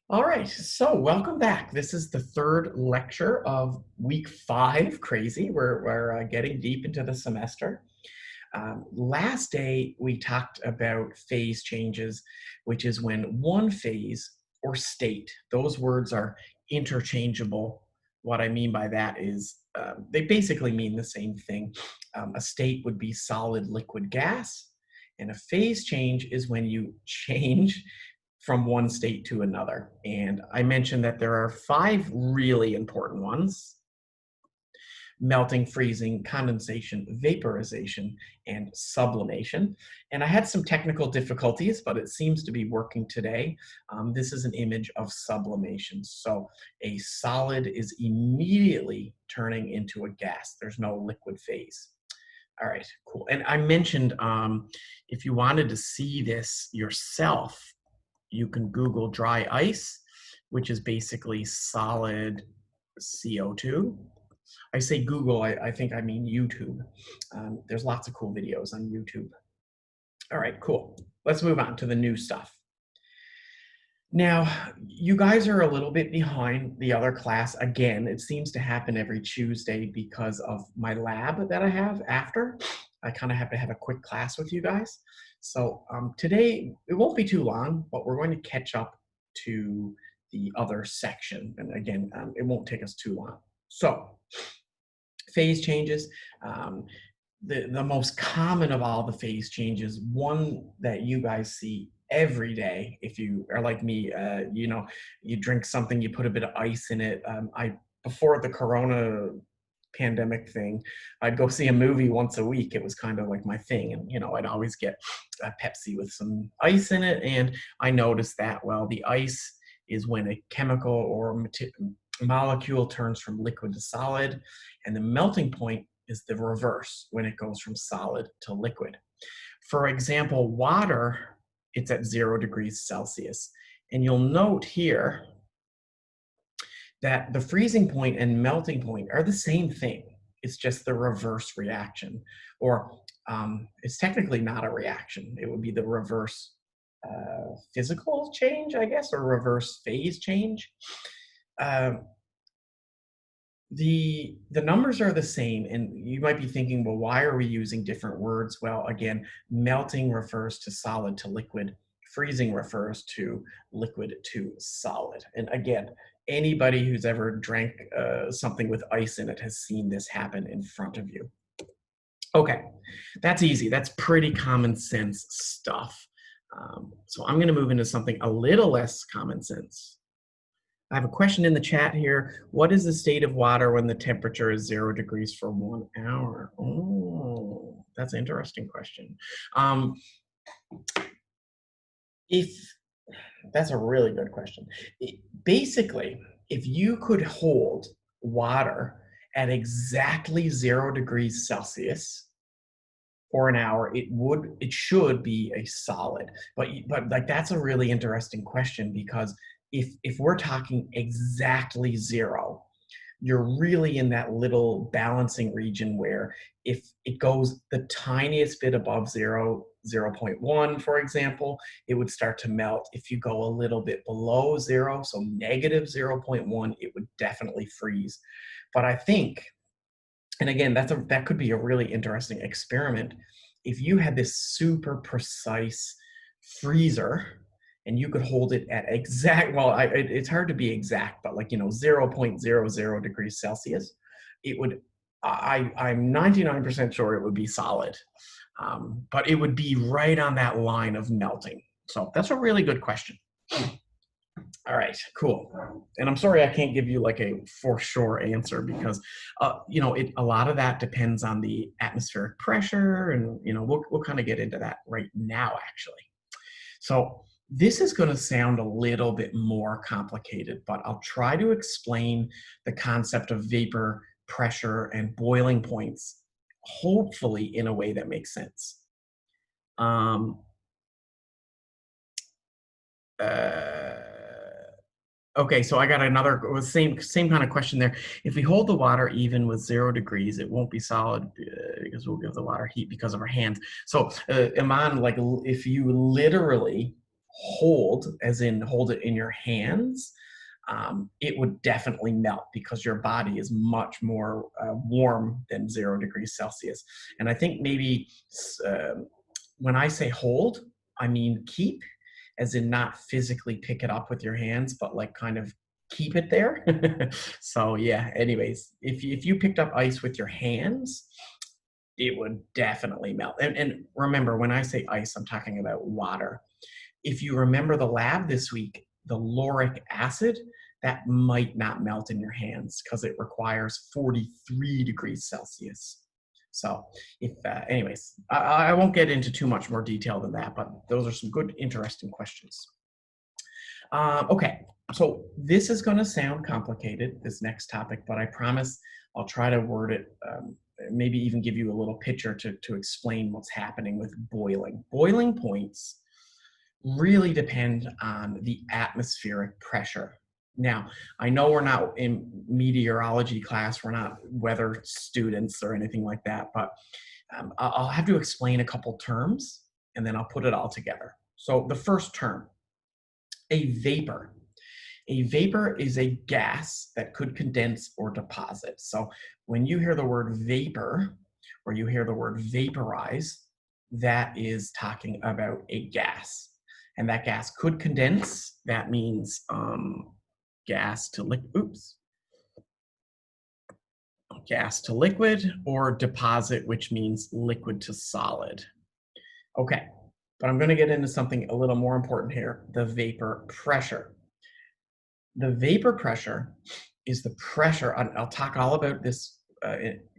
All right, so welcome back. This is the third lecture of week 5. Crazy, we're getting deep into the semester. Last day we talked about phase changes, which is when one phase or state, those words are interchangeable. What I mean by that is they basically mean the same thing. A state would be solid, liquid, gas, and a phase change is when you change from one state to another. And I mentioned that there are 5 really important ones: melting, freezing, condensation, vaporization, and sublimation. And I had some technical difficulties, but it seems to be working today. This is an image of sublimation. So a solid is immediately turning into a gas. There's no liquid phase. All right, cool. And I mentioned if you wanted to see this yourself, you can Google dry ice, which is basically solid CO2. I say Google, I think I mean YouTube. There's lots of cool videos on YouTube. All right, cool. Let's move on to the new stuff. Now, you guys are a little bit behind the other class. Again, it seems to happen every Tuesday because of my lab that I have after. I kind of have to have a quick class with you guys. So today, it won't be too long, but we're going to catch up to the other section. And again, it won't take us too long. So phase changes. The most common of all the phase changes, one that you guys see every day, if you are like me, you drink something, you put a bit of ice in it. Before the Corona pandemic thing, I'd go see a movie once a week. It was kind of like my thing, and I'd always get a Pepsi with some ice in it. And I noticed that, well, the ice is when a chemical or molecule turns from liquid to solid, and the melting point is the reverse when it goes from solid to liquid. For example, water, it's at 0 degrees Celsius. And you'll note here that the freezing point and melting point are the same thing. It's just the reverse reaction. Or it's technically not a reaction. It would be the reverse physical change, I guess, or reverse phase change. The numbers are the same, and you might be thinking, well, why are we using different words? Well, again, melting refers to solid to liquid, freezing refers to liquid to solid. And again, anybody who's ever drank something with ice in it has seen this happen in front of you. Okay, that's easy. That's pretty common sense stuff. So I'm going to move into something a little less common sense. I have a question in the chat here. What is the state of water when the temperature is 0 degrees for 1 hour? Oh, that's an interesting question. That's a really good question. Basically, if you could hold water at exactly 0 degrees Celsius for an hour, it should be a solid. But like, that's a really interesting question, because if we're talking exactly 0, you're really in that little balancing region where if it goes the tiniest bit above 0, 0.1, for example, it would start to melt. If you go a little bit below 0, so negative 0.1, it would definitely freeze. But I think, and again, that could be a really interesting experiment. If you had this super precise freezer and you could hold it at exact, well, it's hard to be exact, but like, 0.00 degrees Celsius, it would, I'm 99% sure it would be solid. But it would be right on that line of melting. So that's a really good question. All right, cool. And I'm sorry I can't give you like a for sure answer, because a lot of that depends on the atmospheric pressure, and we'll kind of get into that right now, actually. So this is going to sound a little bit more complicated, but I'll try to explain the concept of vapor, pressure, and boiling points, hopefully in a way that makes sense. Okay, so I got another same kind of question there. If we hold the water even with 0 degrees, it won't be solid because we'll give the water heat because of our hands. So Iman, like, if you literally hold, as in hold it in your hands, it would definitely melt because your body is much more warm than 0 degrees Celsius. And I think maybe uh, when I say hold, I mean keep, as in not physically pick it up with your hands, but like kind of keep it there. So yeah, anyways, if you picked up ice with your hands, it would definitely melt. And remember, when I say ice, I'm talking about water. If you remember the lab this week, the lauric acid, that might not melt in your hands because it requires 43 degrees Celsius. So if, anyways, I won't get into too much more detail than that, but those are some good, interesting questions. Okay, so this is going to sound complicated, this next topic, but I promise I'll try to word it, maybe even give you a little picture to explain what's happening with boiling. Boiling points really depend on the atmospheric pressure. Now, I know we're not in meteorology class, we're not weather students or anything like that, but I'll have to explain a couple terms and then I'll put it all together. So the first term, a vapor. A vapor is a gas that could condense or deposit. So when you hear the word vapor or you hear the word vaporize, that is talking about a gas. And that gas could condense. That means gas to liquid, or deposit, which means liquid to solid. Okay, but I'm going to get into something a little more important here, the vapor pressure. The vapor pressure is the pressure, I'll talk all about this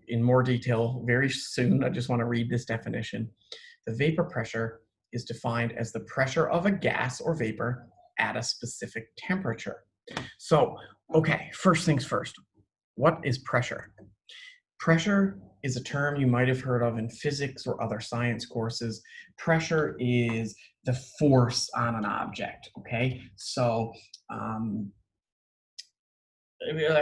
in more detail very soon. I just want to read this definition. The vapor pressure is defined as the pressure of a gas or vapor at a specific temperature. So, okay, first things first, what is pressure? Pressure is a term you might have heard of in physics or other science courses. Pressure is the force on an object, okay? So, I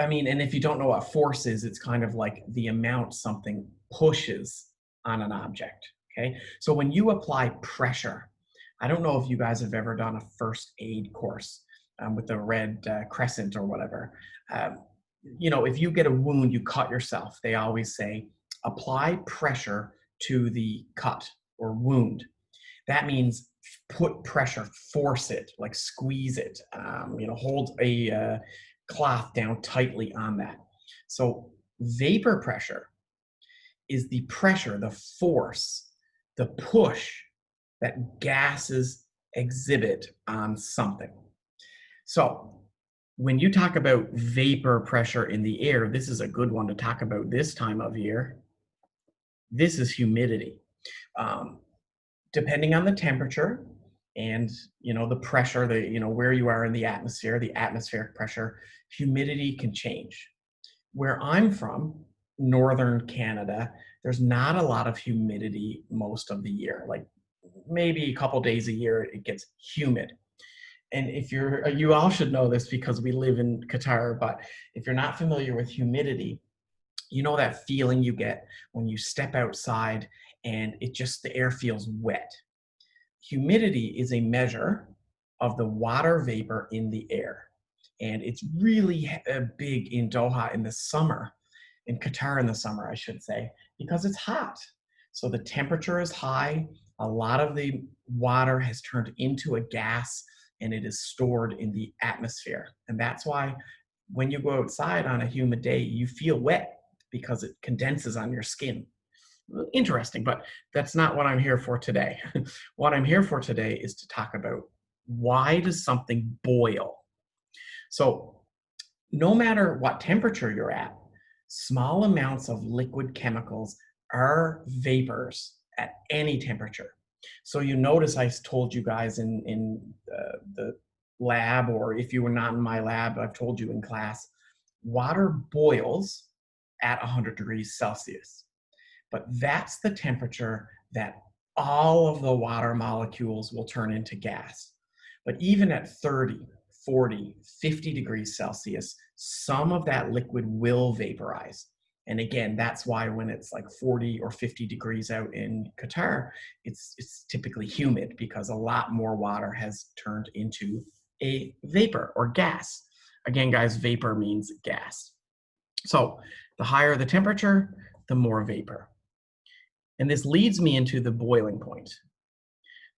mean, and if you don't know what force is, it's kind of like the amount something pushes on an object, okay? So when you apply pressure, I don't know if you guys have ever done a first aid course with the red crescent or whatever. You know, if you get a wound, you cut yourself, they always say, apply pressure to the cut or wound. That means put pressure, force it, like squeeze it, you know, hold a cloth down tightly on that. So vapor pressure is the pressure, the force, the push that gases exhibit on something. So when you talk about vapor pressure in the air, this is a good one to talk about this time of year. This is humidity. Um, Depending on the temperature and the pressure, where you are in the atmosphere, the atmospheric pressure, humidity can change. Where I'm from, northern Canada, there's not a lot of humidity most of the year. Like maybe a couple days a year it gets humid. And if you all should know this because we live in Qatar, but if you're not familiar with humidity, you know that feeling you get when you step outside and the air feels wet. Humidity is a measure of the water vapor in the air. And it's really big in Doha in the summer, in Qatar in the summer, I should say, because it's hot. So the temperature is high. A lot of the water has turned into a gas and it is stored in the atmosphere. And that's why when you go outside on a humid day, you feel wet because it condenses on your skin. Interesting, but that's not what I'm here for today. What I'm here for today is to talk about why does something boil? So no matter what temperature you're at, small amounts of liquid chemicals are vapors at any temperature. So you notice I told you guys in the lab, or if you were not in my lab, I've told you in class, water boils at 100 degrees Celsius. But that's the temperature that all of the water molecules will turn into gas. But even at 30, 40, 50 degrees Celsius, some of that liquid will vaporize. And again, that's why when it's like 40 or 50 degrees out in Qatar, it's typically humid because a lot more water has turned into a vapor or gas. Again, guys, vapor means gas. So the higher the temperature, the more vapor. And this leads me into the boiling point.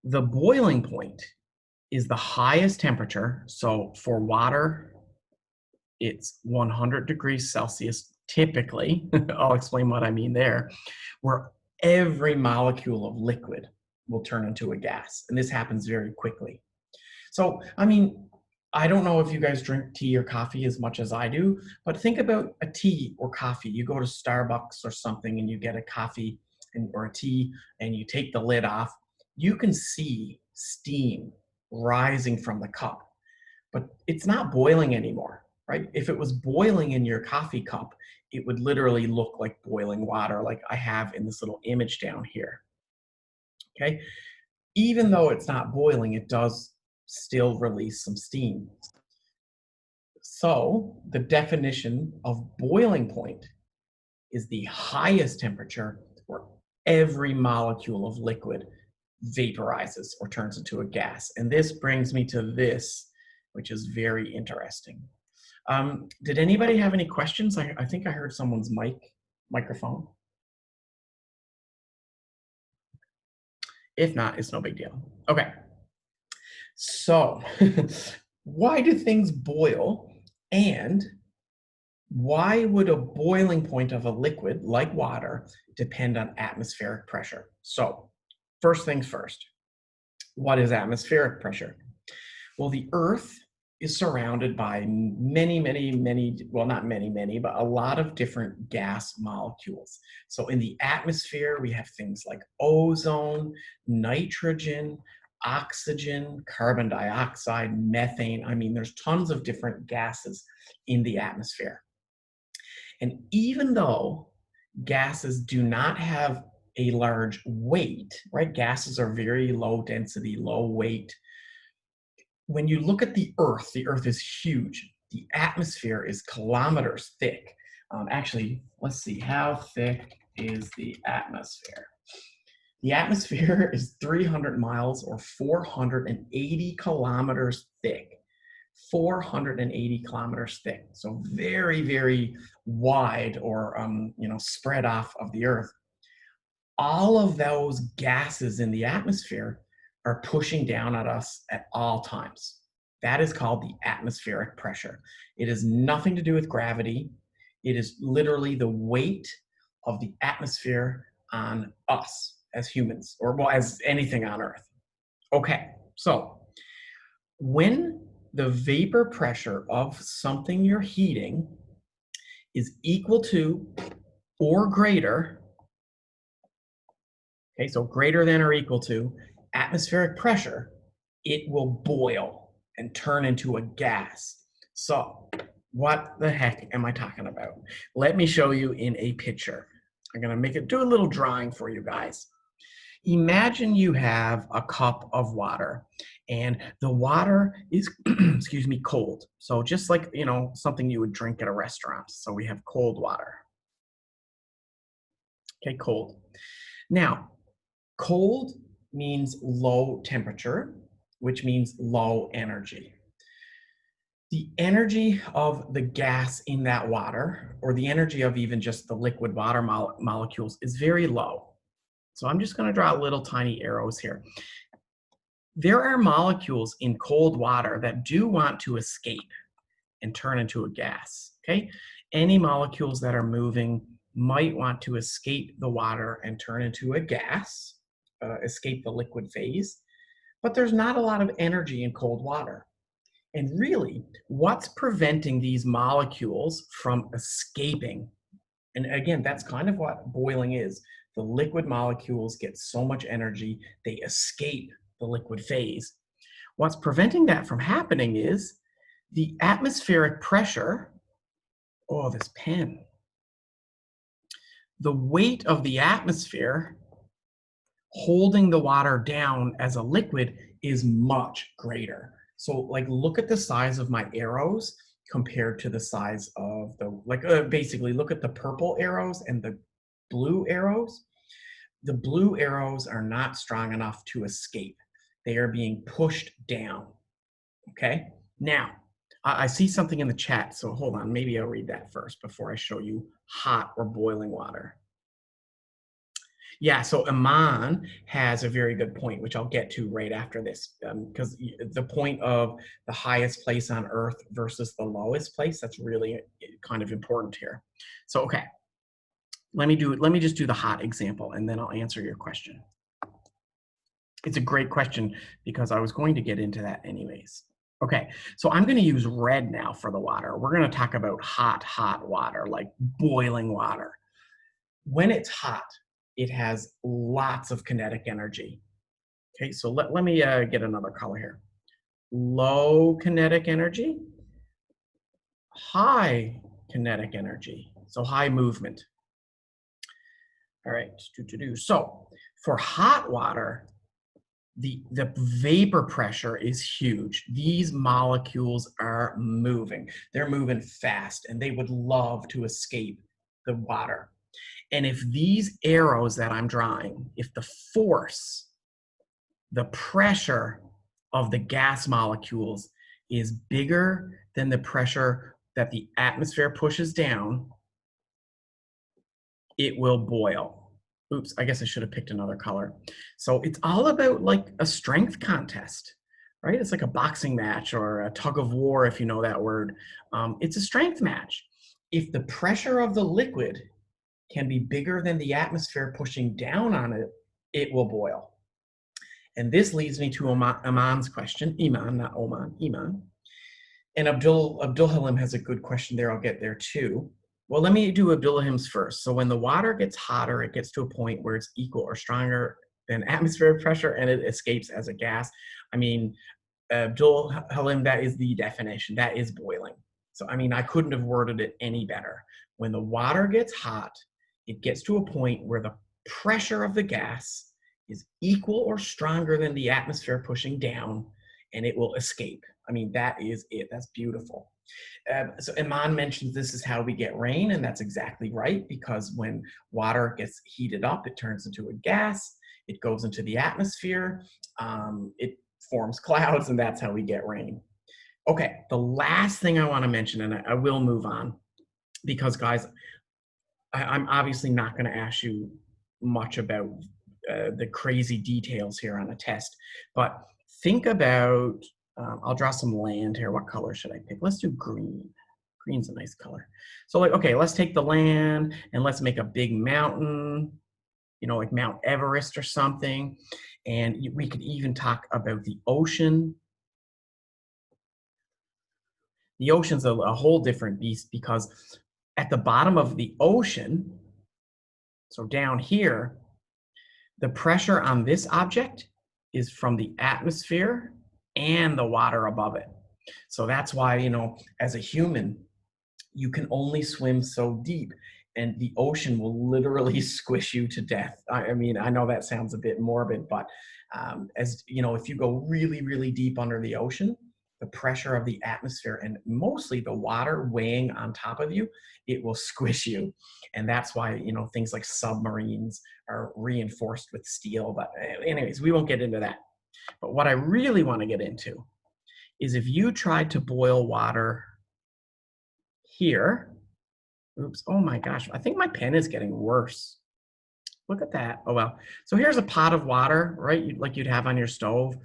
The boiling point is the highest temperature. So for water, it's 100 degrees Celsius typically. I'll explain what I mean there, where every molecule of liquid will turn into a gas. And this happens very quickly. So, I mean, I don't know if you guys drink tea or coffee as much as I do, but think about a tea or coffee. You go to Starbucks or something and you get a coffee or a tea and you take the lid off. You can see steam rising from the cup, but it's not boiling anymore, right? If it was boiling in your coffee cup, it would literally look like boiling water, like I have in this little image down here, okay? Even though it's not boiling, it does still release some steam. So the definition of boiling point is the highest temperature where every molecule of liquid vaporizes or turns into a gas. And this brings me to this, which is very interesting. Did anybody have any questions? I think I heard someone's microphone. If not, it's no big deal. Okay. So why do things boil, and why would a boiling point of a liquid like water depend on atmospheric pressure? So first things first, what is atmospheric pressure? Well, the Earth is surrounded by many, well, not many, but a lot of different gas molecules. So in the atmosphere, we have things like ozone, nitrogen, oxygen, carbon dioxide, methane. I mean, there's tons of different gases in the atmosphere. And even though gases do not have a large weight, right? Gases are very low density, low weight. When you look at the Earth is huge. The atmosphere is kilometers thick. Actually, let's see, how thick is the atmosphere? The atmosphere is 300 miles or 480 kilometers thick. 480 kilometers thick. So very, very wide or spread off of the Earth. All of those gases in the atmosphere are pushing down at us at all times. That is called the atmospheric pressure. It has nothing to do with gravity. It is literally the weight of the atmosphere on us as humans, or well, as anything on Earth. Okay, so when the vapor pressure of something you're heating is equal to or greater, okay, so greater than or equal to atmospheric pressure, it will boil and turn into a gas. So what the heck am I talking about? Let me show you in a picture. I'm gonna do a little drawing for you guys. Imagine you have a cup of water and the water is, excuse me, cold. So just like, something you would drink at a restaurant. So we have cold water. Okay, cold. Now, cold means low temperature, which means low energy. The energy of the gas in that water, or the energy of even just the liquid water molecules, is very low. So I'm just going to draw little tiny arrows here. There are molecules in cold water that do want to escape and turn into a gas, okay? Any molecules that are moving might want to escape the water and turn into a gas, escape the liquid phase, but there's not a lot of energy in cold water. And really, what's preventing these molecules from escaping? And again, that's kind of what boiling is. The liquid molecules get so much energy, they escape the liquid phase. What's preventing that from happening is the atmospheric pressure. Oh, this pen. The weight of the atmosphere holding the water down as a liquid is much greater. So like, look at the size of my arrows. compared to the size of the, like, basically look at the purple arrows and the blue arrows. The blue arrows are not strong enough to escape. They are being pushed down. Okay. Now, I see something in the chat, so hold on. Maybe I'll read that first before I show you hot or boiling water. Yeah, so Iman has a very good point, which I'll get to right after this, because the point of the highest place on Earth versus the lowest place, that's really kind of important here. So, okay, let me just do the hot example, and then I'll answer your question. It's a great question because I was going to get into that anyways. Okay, so I'm going to use red now for the water. We're going to talk about hot water, like boiling water. When it's hot, it has lots of kinetic energy. Okay, so let me get another color here. Low kinetic energy, high kinetic energy, so high movement. All right, so for hot water, the vapor pressure is huge. These molecules are moving. They're moving fast, and they would love to escape the water. And if these arrows that I'm drawing, if the force, the pressure of the gas molecules is bigger than the pressure that the atmosphere pushes down, it will boil. Oops, I guess I should have picked another color. So it's all about like a strength contest, right? It's like a boxing match or a tug of war, if you know that word. It's a strength match. If the pressure of the liquid can be bigger than the atmosphere pushing down on it, it will boil. And this leads me to Iman's question. Iman, not Oman, Iman. And Abdul Halim has a good question there. I'll get there too. Well, let me do Abdul Halim's first. So when the water gets hotter, it gets to a point where it's equal or stronger than atmospheric pressure and it escapes as a gas. I mean, Abdul Halim, that is the definition. That is boiling. So, I mean, I couldn't have worded it any better. When the water gets hot, it gets to a point where the pressure of the gas is equal or stronger than the atmosphere pushing down, and it will escape. I mean, that is it. That's beautiful. So Iman mentions this is how we get rain, and that's exactly right, because when water gets heated up, it turns into a gas, it goes into the atmosphere, it forms clouds, and that's how we get rain. Okay, the last thing I want to mention, and I will move on, because guys, I'm obviously not going to ask you much about the crazy details here on a test, but think about, I'll draw some land here. What color should I pick? Let's do green. Green's a nice color. So like, okay, let's take the land and let's make a big mountain, you know, like Mount Everest or something. And we could even talk about the ocean. The ocean's a whole different beast, because at the bottom of the ocean, so down here, the pressure on this object is from the atmosphere and the water above it. So that's why, you know, as a human, you can only swim so deep, and the ocean will literally squish you to death. I mean, I know that sounds a bit morbid, but as you know, if you go really, really deep under the ocean, the pressure of the atmosphere and mostly the water weighing on top of you, it will squish you. And that's why, you know, things like submarines are reinforced with steel. But anyways, we won't get into that. But what I really want to get into is if you tried to boil water here, oops, oh my gosh, I think my pen is getting worse. Look at that. Oh, well. So here's a pot of water, right? Like you'd have on your stove.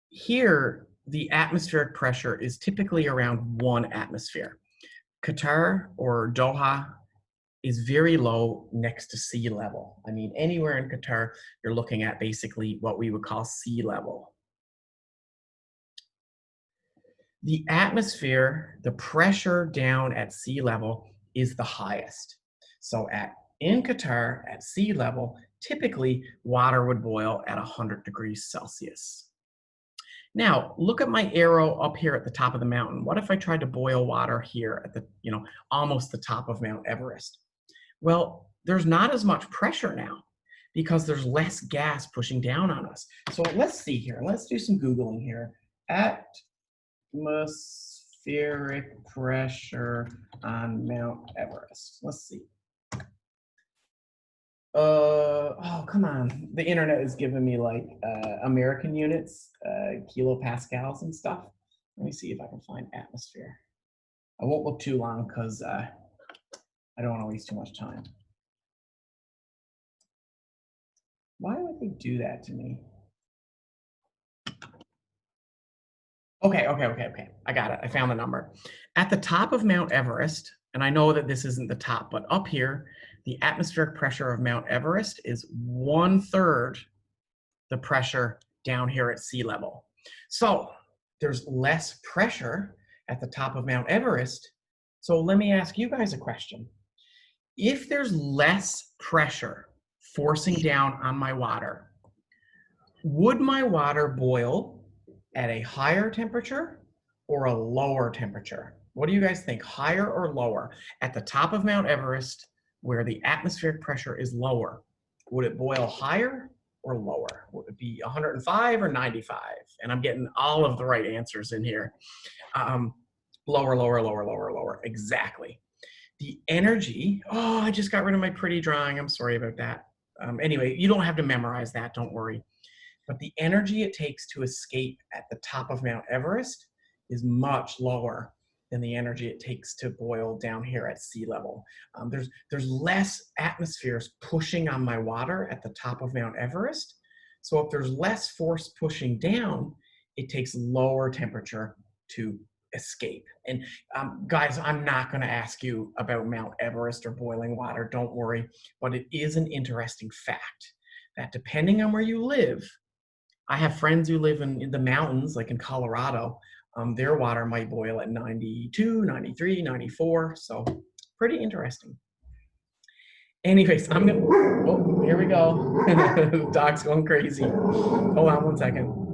Here, the atmospheric pressure is typically around 1 atmosphere. Qatar or Doha is very low next to sea level. I mean, anywhere in Qatar, you're looking at basically what we would call sea level. The atmosphere, the pressure down at sea level is the highest. So in Qatar, at sea level, typically water would boil at 100 degrees Celsius. Now, look at my arrow up here at the top of the mountain. What if I tried to boil water here at the, you know, almost the top of Mount Everest? Well, there's not as much pressure now because there's less gas pushing down on us. So let's see here. Let's do some Googling here. Atmospheric atmospheric pressure on Mount Everest. Let's see. Oh, come on. The internet is giving me like American units, kilopascals and stuff. Let me see if I can find atmosphere. I won't look too long because I don't want to waste too much time. Why would they do that to me? Okay. I got it. I found the number. At the top of Mount Everest, and I know that this isn't the top, but up here, the atmospheric pressure of Mount Everest is 1/3 the pressure down here at sea level. So there's less pressure at the top of Mount Everest. So let me ask you guys a question. If there's less pressure forcing down on my water, would my water boil at a higher temperature or a lower temperature? What do you guys think, higher or lower? At the top of Mount Everest, where the atmospheric pressure is lower, would it boil higher or lower? Would it be 105 or 95? And I'm getting all of the right answers in here. Lower. Exactly. The energy, oh, I just got rid of my pretty drawing. I'm sorry about that. Anyway, you don't have to memorize that, don't worry. But the energy it takes to escape at the top of Mount Everest is much lower than the energy it takes to boil down here at sea level. There's less atmospheres pushing on my water at the top of Mount Everest. So if there's less force pushing down, it takes lower temperature to escape. And guys, I'm not going to ask you about Mount Everest or boiling water, don't worry, but it is an interesting fact that depending on where you live, I have friends who live in the mountains, like in Colorado, their water might boil at 92, 93, 94, so pretty interesting. Anyways, I'm gonna, oh, here we go. The dog's going crazy. Hold on one second.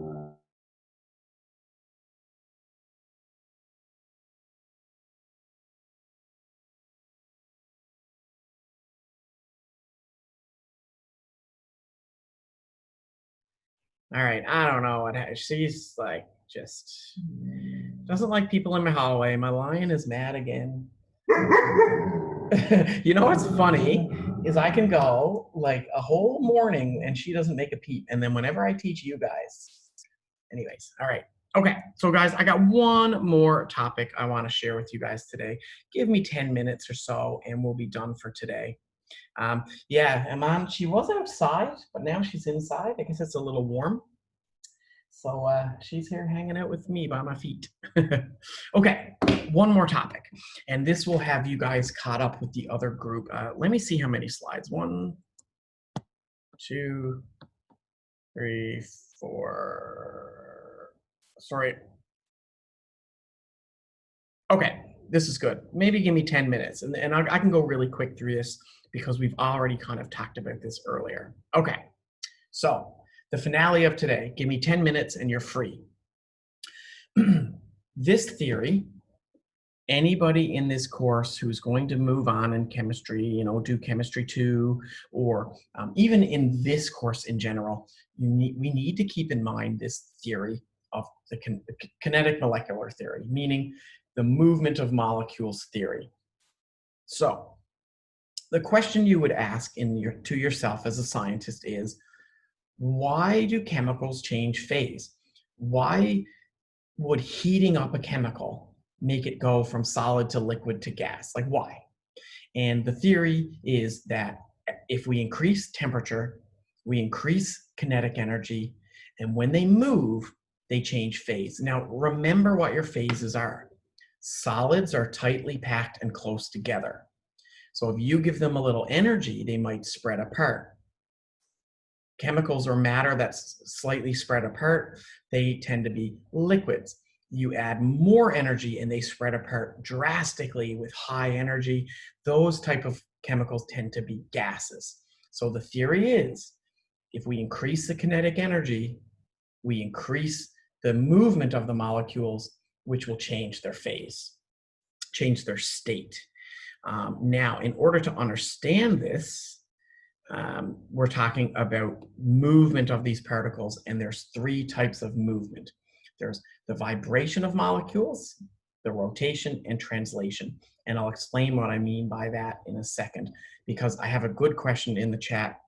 All right, I don't know what she's like, just doesn't like people in my hallway. My lion is mad again. You know what's funny is I can go like a whole morning and she doesn't make a peep. And then whenever I teach you guys, anyways, all right. Okay, so guys, I got one more topic I want to share with you guys today. Give me 10 minutes or so and we'll be done for today. Yeah, Iman, she was outside, but now she's inside. I guess it's a little warm. So she's here hanging out with me by my feet. Okay, one more topic. And this will have you guys caught up with the other group. Let me see how many slides. 1, 2, 3, 4. Sorry. Okay, this is good. Maybe give me 10 minutes. And I can go really quick through this because we've already kind of talked about this earlier. Okay, so the finale of today, give me 10 minutes and you're free. This theory, anybody in this course who's going to move on in chemistry, you know, do chemistry 2, or even in this course in general, we need to keep in mind this theory of the kinetic molecular theory, meaning the movement of molecules theory. So the question you would ask to yourself as a scientist is, why do chemicals change phase? Why would heating up a chemical make it go from solid to liquid to gas? Like, why? And the theory is that if we increase temperature, we increase kinetic energy, and when they move, they change phase. Now, remember what your phases are. Solids are tightly packed and close together. So if you give them a little energy, they might spread apart. Chemicals or matter that's slightly spread apart, they tend to be liquids. You add more energy and they spread apart drastically with high energy. Those type of chemicals tend to be gases. So the theory is, if we increase the kinetic energy, we increase the movement of the molecules, which will change their phase, change their state. Now, in order to understand this, we're talking about movement of these particles, and there's 3 types of movement. There's the vibration of molecules, the rotation and translation. And I'll explain what I mean by that in a second, because I have a good question in the chat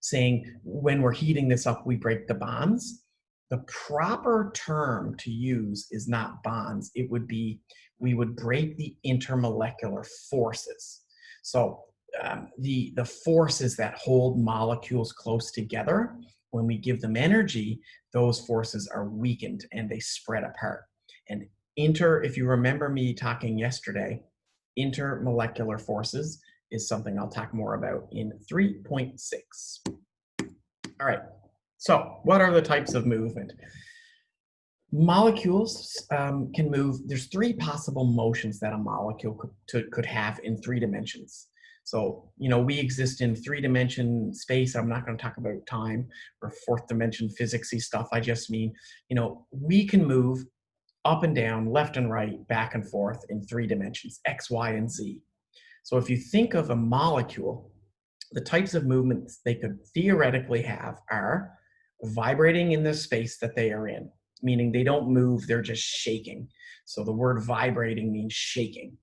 saying when we're heating this up, we break the bonds. The proper term to use is not bonds. It would be, we would break the intermolecular forces. So the forces that hold molecules close together, when we give them energy, those forces are weakened and they spread apart. And if you remember me talking yesterday, intermolecular forces is something I'll talk more about in 3.6. All right, so what are the types of movement? Molecules can move. There's three possible motions that a molecule could have in 3 dimensions. So, we exist in 3-dimension space. I'm not going to talk about time or 4th dimension physicsy stuff. I just mean, we can move up and down, left and right, back and forth in 3 dimensions, X, Y, and Z. So if you think of a molecule, the types of movements they could theoretically have are vibrating in the space that they are in, meaning they don't move, they're just shaking. So the word vibrating means shaking.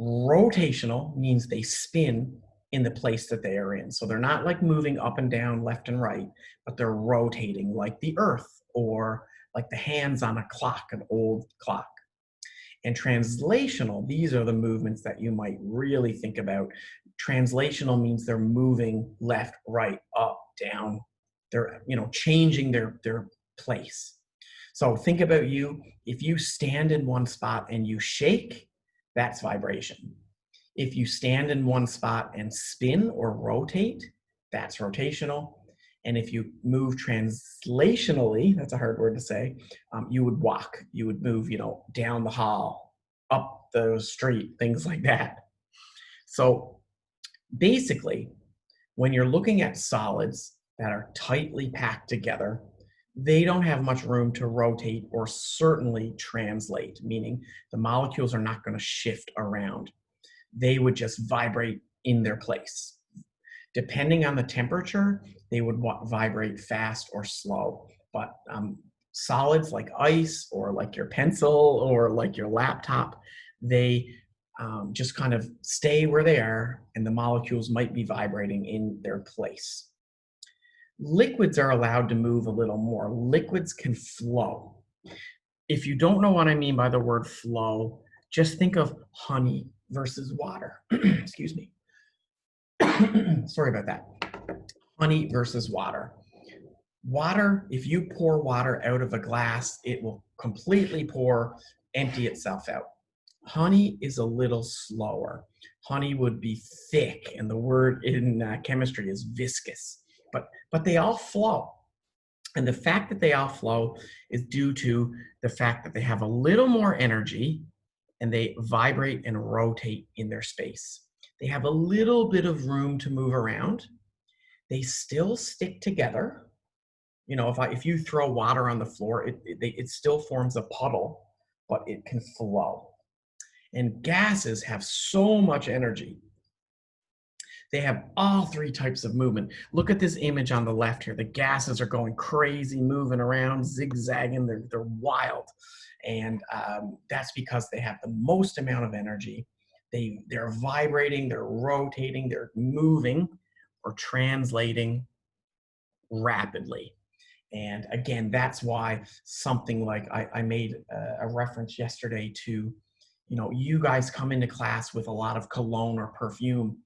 Rotational means they spin in the place that they are in. So they're not like moving up and down, left and right, but they're rotating like the earth or like the hands on a clock, an old clock. And translational, these are the movements that you might really think about. Translational means they're moving left, right, up, down. They're, changing their place. So think about you. If you stand in one spot and you shake, that's vibration. If you stand in one spot and spin or rotate, that's rotational. And if you move translationally, that's a hard word to say, you would walk, you would move, down the hall, up the street, things like that. So basically, when you're looking at solids that are tightly packed together, they don't have much room to rotate or certainly translate, meaning the molecules are not going to shift around. They would just vibrate in their place. Depending on the temperature, they would vibrate fast or slow. But solids like ice or like your pencil or like your laptop, they just kind of stay where they are and the molecules might be vibrating in their place. Liquids are allowed to move a little more. Liquids can flow. If you don't know what I mean by the word flow, just think of honey versus water. Excuse me. Sorry about that. Honey versus water. Water, if you pour water out of a glass, it will completely empty itself out. Honey is a little slower. Honey would be thick, and the word in chemistry is viscous. But they all flow. And the fact that they all flow is due to the fact that they have a little more energy and they vibrate and rotate in their space. They have a little bit of room to move around. They still stick together. If you throw water on the floor, it still forms a puddle, but it can flow. And gases have so much energy. They have all 3 types of movement. Look at this image on the left here. The gases are going crazy, moving around, zigzagging. They're wild. And that's because they have the most amount of energy. They're vibrating, they're rotating, they're moving or translating rapidly. And again, that's why something like I made a reference yesterday to, you guys come into class with a lot of cologne or perfume.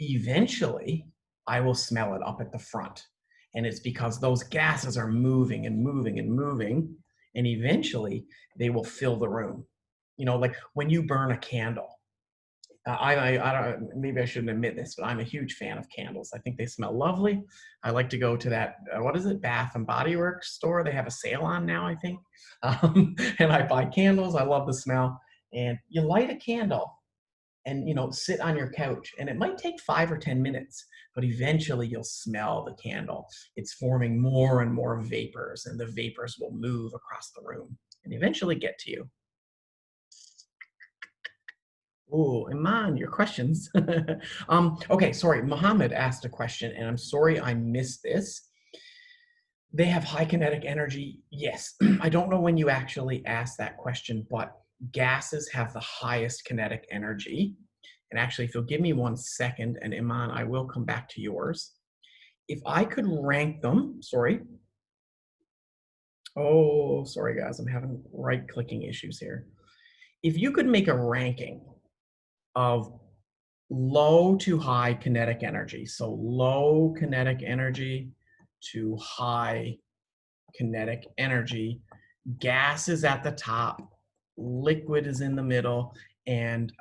Eventually, I will smell it up at the front. And it's because those gases are moving and moving and moving. And eventually, they will fill the room. Like when you burn a candle. I don't, maybe I shouldn't admit this, but I'm a huge fan of candles. I think they smell lovely. I like to go to that, what is it, Bath and Body Works store. They have a sale on now, I think. And I buy candles. I love the smell. And you light a candle and sit on your couch, and it might take 5 or 10 minutes, but eventually you'll smell the candle. It's forming more and more vapors, and the vapors will move across the room and eventually get to you. Oh, Iman, your questions. Okay, sorry, Mohammed asked a question, and I'm sorry I missed this. They have high kinetic energy. Yes. I don't know when you actually asked that question, but gases have the highest kinetic energy. And actually, if you'll give me 1 second, and Iman, I will come back to yours. If I could rank them, sorry. Oh, sorry, guys, I'm having right-clicking issues here. If you could make a ranking of low to high kinetic energy, so low kinetic energy to high kinetic energy, gas is at the top, liquid is in the middle, and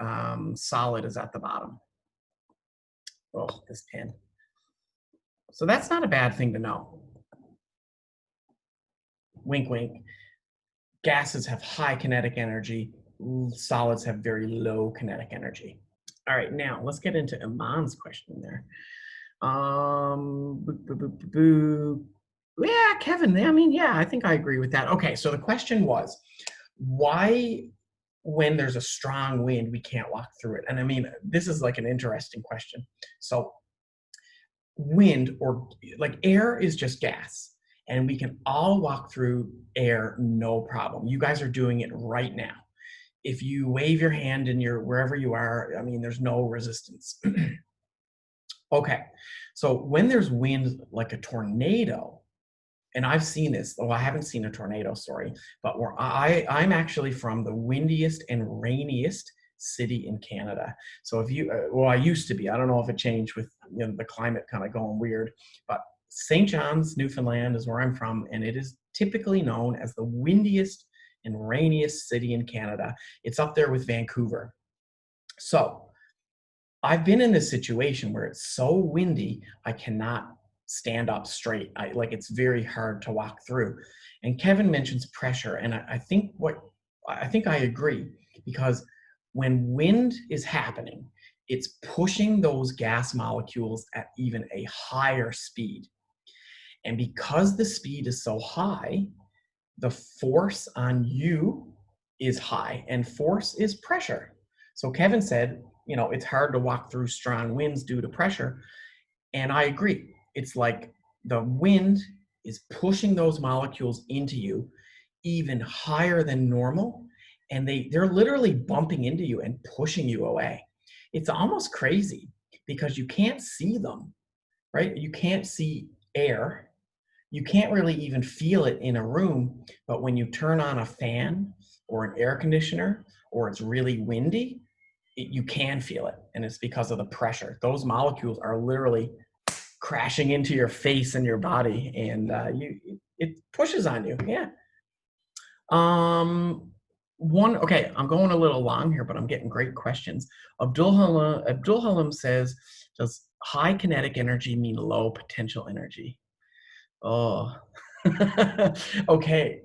solid is at the bottom. Oh, this pen. So that's not a bad thing to know. Wink, wink. Gases have high kinetic energy. Solids have very low kinetic energy. All right, now let's get into Iman's question there. Yeah, Kevin, I mean, yeah, I think I agree with that. Okay, so the question was, why when there's a strong wind, we can't walk through it? And I mean, this is like an interesting question. So wind, or like air, is just gas, and we can all walk through air, no problem. You guys are doing it right now. If you wave your hand in your wherever you are, I mean, there's no resistance. Okay, so when there's wind like a tornado, and I've seen this, well, I haven't seen a tornado, sorry, but I'm actually from the windiest and rainiest city in Canada. So if you, well, I used to be, I don't know if it changed with, you know, the climate kind of going weird, but St. John's, Newfoundland is where I'm from, and it is typically known as the windiest and rainiest city in Canada. It's up there with Vancouver. So I've been in this situation where it's so windy, I cannot stand up straight. Like, it's very hard to walk through. And Kevin mentions pressure, and I think I agree, because when wind is happening, it's pushing those gas molecules at even a higher speed. And because the speed is so high, the force on you is high, and force is pressure. So Kevin said, you know, it's hard to walk through strong winds due to pressure. And I agree. It's like the wind is pushing those molecules into you even higher than normal. And they're literally bumping into you and pushing you away. It's almost crazy because you can't see them, right? You can't see air. You can't really even feel it in a room, but when you turn on a fan or an air conditioner, or it's really windy, you can feel it, and it's because of the pressure. Those molecules are literally crashing into your face and your body, and it pushes on you. Yeah. Okay, I'm going a little long here, but I'm getting great questions. Abdul Halim says, does high kinetic energy mean low potential energy? Oh, okay.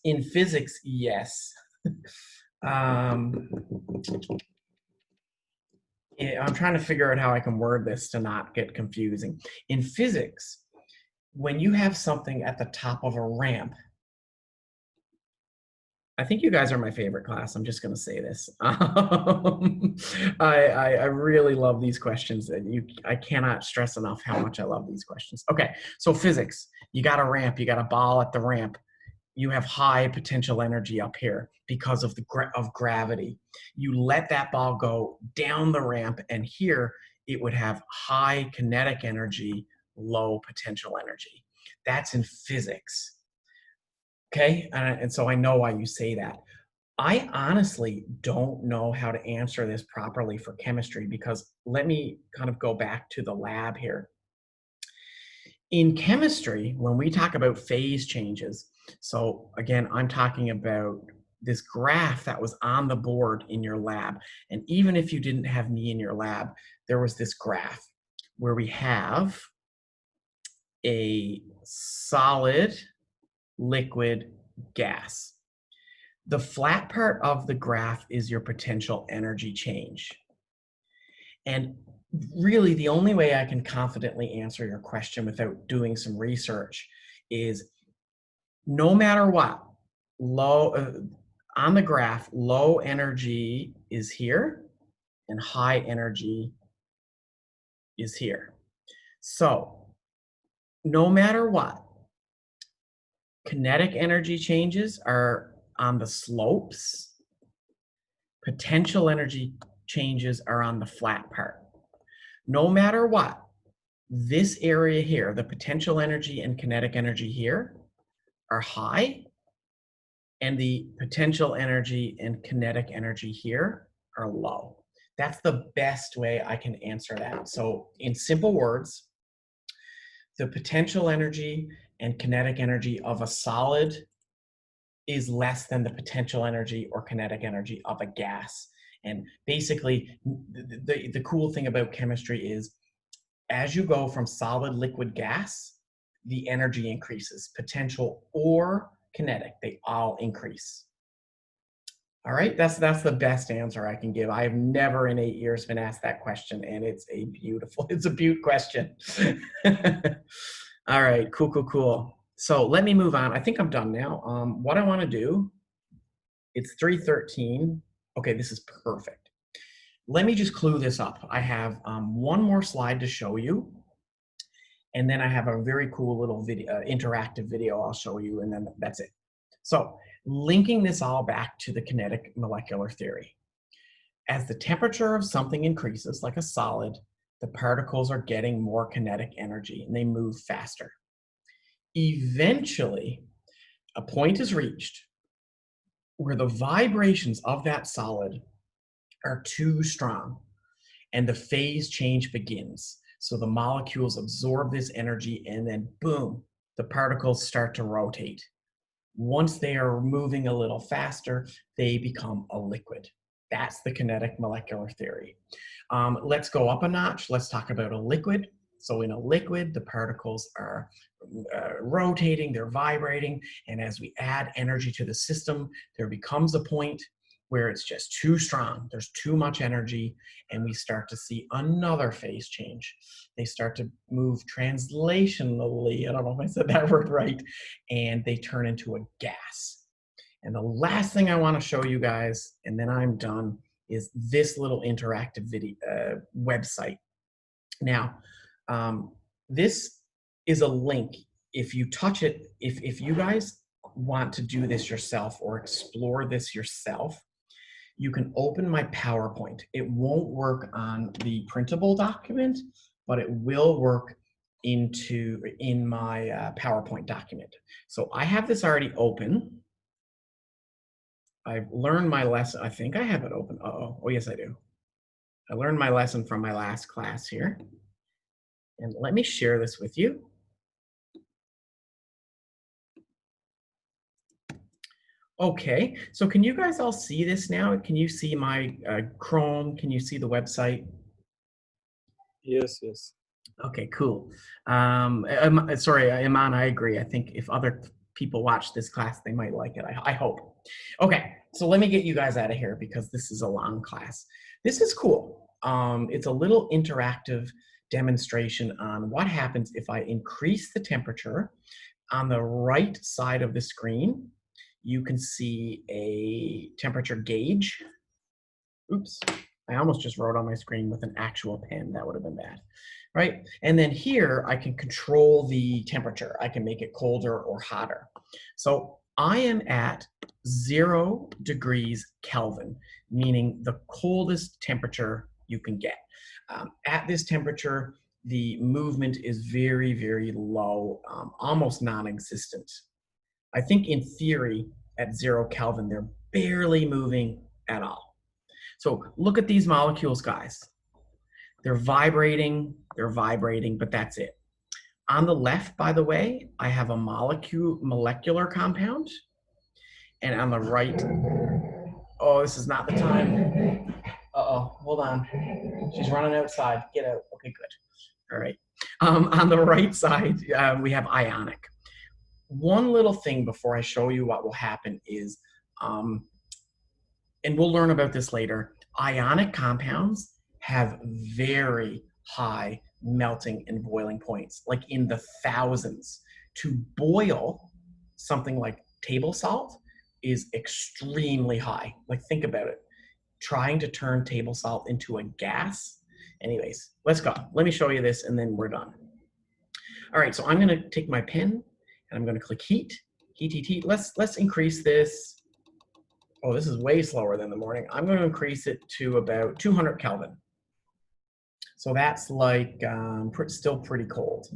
In physics, yes. Yeah, I'm trying to figure out how I can word this to not get confusing. In physics, when you have something at the top of a ramp, I think you guys are my favorite class. I'm just going to say this. I really love these questions. I cannot stress enough how much I love these questions. Okay, so physics. You got a ramp. You got a ball at the ramp. You have high potential energy up here because of of gravity. You let that ball go down the ramp, and here it would have high kinetic energy, low potential energy. That's in physics. Okay, and so I know why you say that. I honestly don't know how to answer this properly for chemistry, because let me kind of go back to the lab here. In chemistry, when we talk about phase changes, so again, I'm talking about this graph that was on the board in your lab. And even if you didn't have me in your lab, there was this graph where we have a solid, liquid, gas. The flat part of the graph is your potential energy change. And really, the only way I can confidently answer your question without doing some research is, no matter what, on the graph, low energy is here and high energy is here. So no matter what, kinetic energy changes are on the slopes, potential energy changes are on the flat part. No matter what, this area here, the potential energy and kinetic energy here are high, and the potential energy and kinetic energy here are low. That's the best way I can answer that. So in simple words, the potential energy and kinetic energy of a solid is less than the potential energy or kinetic energy of a gas. And basically, the cool thing about chemistry is as you go from solid, liquid, gas, the energy increases, potential or kinetic, they all increase. All right, that's the best answer I can give. I have never in 8 years been asked that question, and it's a beaut question. All right, cool. So let me move on. I think I'm done now. What I want to do, it's 3:13. Okay, this is perfect. Let me just clue this up. I have one more slide to show you, and then I have a very cool little video, interactive video I'll show you, and then that's it. So linking this all back to the kinetic molecular theory. As the temperature of something increases, like a solid, the particles are getting more kinetic energy and they move faster. Eventually, a point is reached where the vibrations of that solid are too strong and the phase change begins. So the molecules absorb this energy and then boom, the particles start to rotate. Once they are moving a little faster, they become a liquid. That's the kinetic molecular theory. Let's go up a notch. Let's talk about a liquid. So in a liquid, the particles are rotating, they're vibrating, and as we add energy to the system, there becomes a point where it's just too strong. There's too much energy, and we start to see another phase change. They start to move translationally, I don't know if I said that word right, and they turn into a gas. And the last thing I want to show you guys, and then I'm done, is this little interactive video website. Now, this is a link. If you touch it, if you guys want to do this yourself or explore this yourself, you can open my PowerPoint. It won't work on the printable document, but it will work in my PowerPoint document. So I have this already open. I've learned my lesson. I think I have it open. Oh yes, I do. I learned my lesson from my last class here. And let me share this with you. Okay, so can you guys all see this now? Can you see my Chrome? Can you see the website? Yes. Okay, cool. Sorry, Iman, I agree. I think if other people watch this class, they might like it. I hope. Okay, so let me get you guys out of here because this is a long class. This is cool. It's a little interactive demonstration on what happens if I increase the temperature. On the right side of the screen, you can see a temperature gauge. Oops, I almost just wrote on my screen with an actual pen. That would have been bad, right? And then here, I can control the temperature. I can make it colder or hotter. So I am at 0 degrees Kelvin, meaning the coldest temperature you can get. At this temperature, the movement is very, very low, almost non-existent. I think in theory, at 0 Kelvin, they're barely moving at all. So look at these molecules, guys. They're vibrating, but that's it. On the left, by the way, I have a molecular compound. And on the right, oh, this is not the time. Uh-oh, hold on. She's running outside. Get out. Okay, good. All right. On the right side, we have ionic. One little thing before I show you what will happen is, and we'll learn about this later, ionic compounds have very high melting and boiling points, like in the thousands. To boil something like table salt is extremely high. Like, think about it. Trying to turn table salt into a gas. Anyways, let's go. Let me show you this and then we're done. All right, so I'm going to take my pen and I'm going to click heat, heat, heat, heat. Let's increase this. Oh, this is way slower than the morning. I'm going to increase it to about 200 Kelvin. So that's like still pretty cold.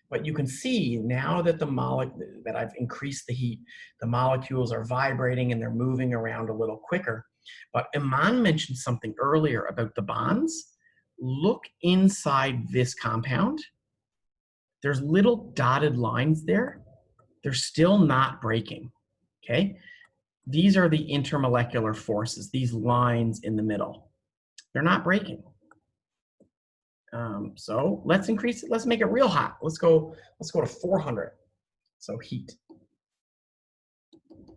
But you can see now that that I've increased the heat, the molecules are vibrating and they're moving around a little quicker. But Iman mentioned something earlier about the bonds. Look inside this compound. There's little dotted lines there. They're still not breaking, okay? These are the intermolecular forces, these lines in the middle. They're not breaking. So let's increase it. Let's make it real hot. Let's go to 400. So heat,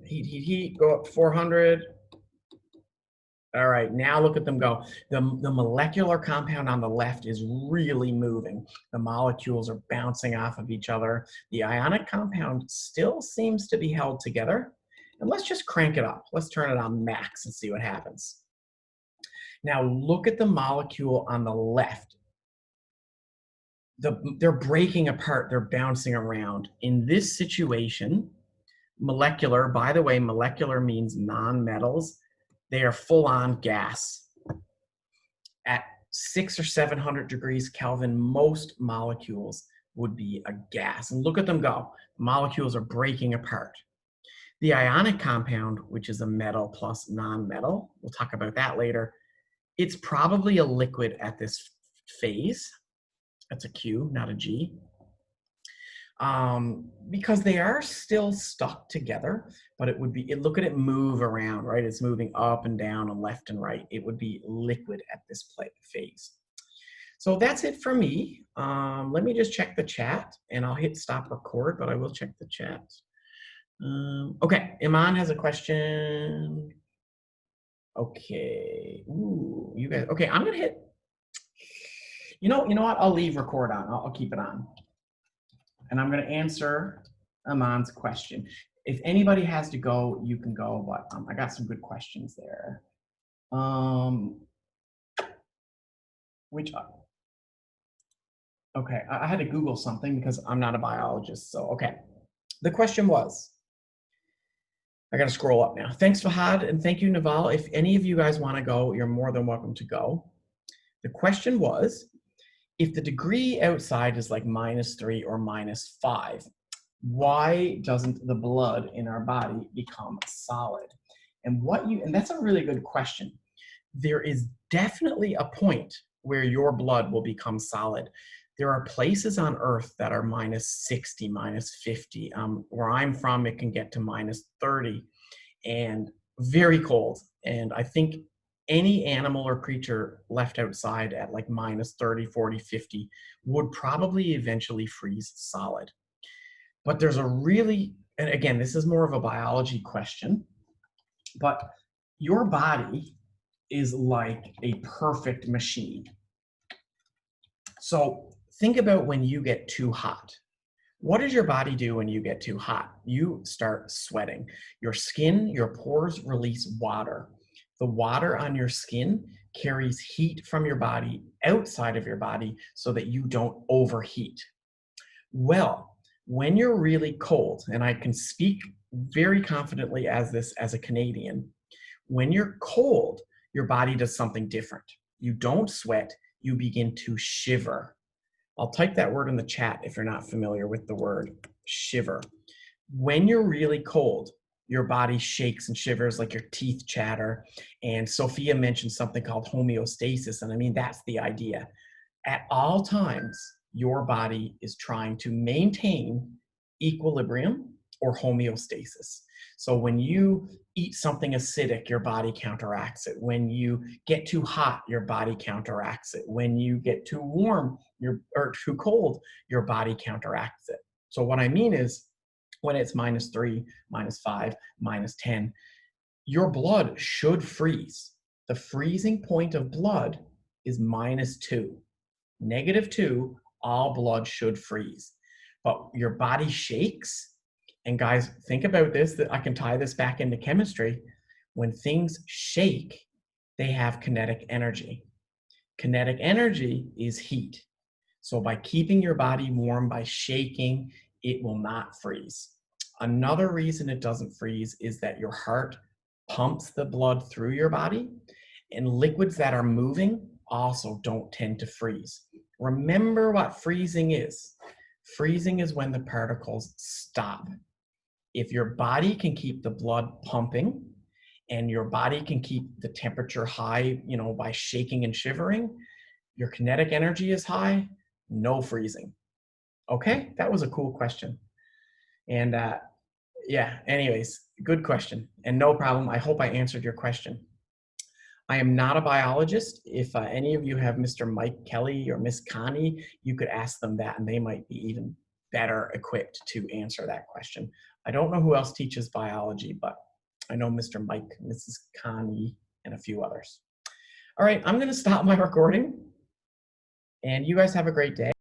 heat, heat, heat, go up to 400. All right, now look at them go. The molecular compound on the left is really moving. The molecules are bouncing off of each other. The ionic compound still seems to be held together. And let's just crank it up. Let's turn it on max and see what happens. Now look at the molecule on the left. They're breaking apart, they're bouncing around. In this situation, molecular, by the way, molecular means non-metals. They are full-on gas. At 600 or 700 degrees Kelvin, most molecules would be a gas. And look at them go. Molecules are breaking apart. The ionic compound, which is a metal plus non-metal, we'll talk about that later, it's probably a liquid at this phase. That's a Q, not a G. Because they are still stuck together, but it would be, look at it move around, right? It's moving up and down and left and right. It would be liquid at this phase. So that's it for me. Let me just check the chat and I'll hit stop record, but I will check the chat. Okay, Iman has a question. Okay, ooh, you guys, okay, I'm gonna hit, you know what, I'll leave record on, I'll keep it on. And I'm going to answer Aman's question. If anybody has to go, you can go, but I got some good questions there. Okay, I had to Google something because I'm not a biologist, so okay. The question was, I got to scroll up now. Thanks, Fahad, and thank you, Naval. If any of you guys want to go, you're more than welcome to go. The question was, if the degree outside is like -3 or -5, why doesn't the blood in our body become solid? And that's a really good question. There is definitely a point where your blood will become solid. There are places on Earth that are -60, -50. Where I'm from, it can get to -30 and very cold. And I think any animal or creature left outside at like -30, 40, 50 would probably eventually freeze solid. But there's a really, and again, this is more of a biology question, but your body is like a perfect machine. So think about when you get too hot. What does your body do when you get too hot? You start sweating. Your skin, your pores release water. The water on your skin carries heat from your body outside of your body so that you don't overheat. Well, when you're really cold, and I can speak very confidently as a Canadian, when you're cold, your body does something different. You don't sweat, you begin to shiver. I'll type that word in the chat if you're not familiar with the word shiver. When you're really cold, your body shakes and shivers, like your teeth chatter. And Sophia mentioned something called homeostasis. And I mean, that's the idea. At all times, your body is trying to maintain equilibrium or homeostasis. So when you eat something acidic, your body counteracts it. When you get too hot, your body counteracts it. When you get too warm or too cold, your body counteracts it. So what I mean is, when it's -3, -5, -10, your blood should freeze. The freezing point of blood is -2. -2, all blood should freeze. But your body shakes. And guys, think about this, that I can tie this back into chemistry. When things shake, they have kinetic energy. Kinetic energy is heat. So by keeping your body warm, by shaking, it will not freeze. Another reason it doesn't freeze is that your heart pumps the blood through your body, and liquids that are moving also don't tend to freeze. Remember what freezing is. Freezing is when the particles stop. If your body can keep the blood pumping and your body can keep the temperature high, by shaking and shivering, your kinetic energy is high, no freezing. Okay, that was a cool question. And yeah, anyways, good question. And no problem. I hope I answered your question. I am not a biologist. If any of you have Mr. Mike Kelly or Miss Connie, you could ask them that and they might be even better equipped to answer that question. I don't know who else teaches biology, but I know Mr. Mike, Mrs. Connie, and a few others. All right, I'm going to stop my recording and you guys have a great day.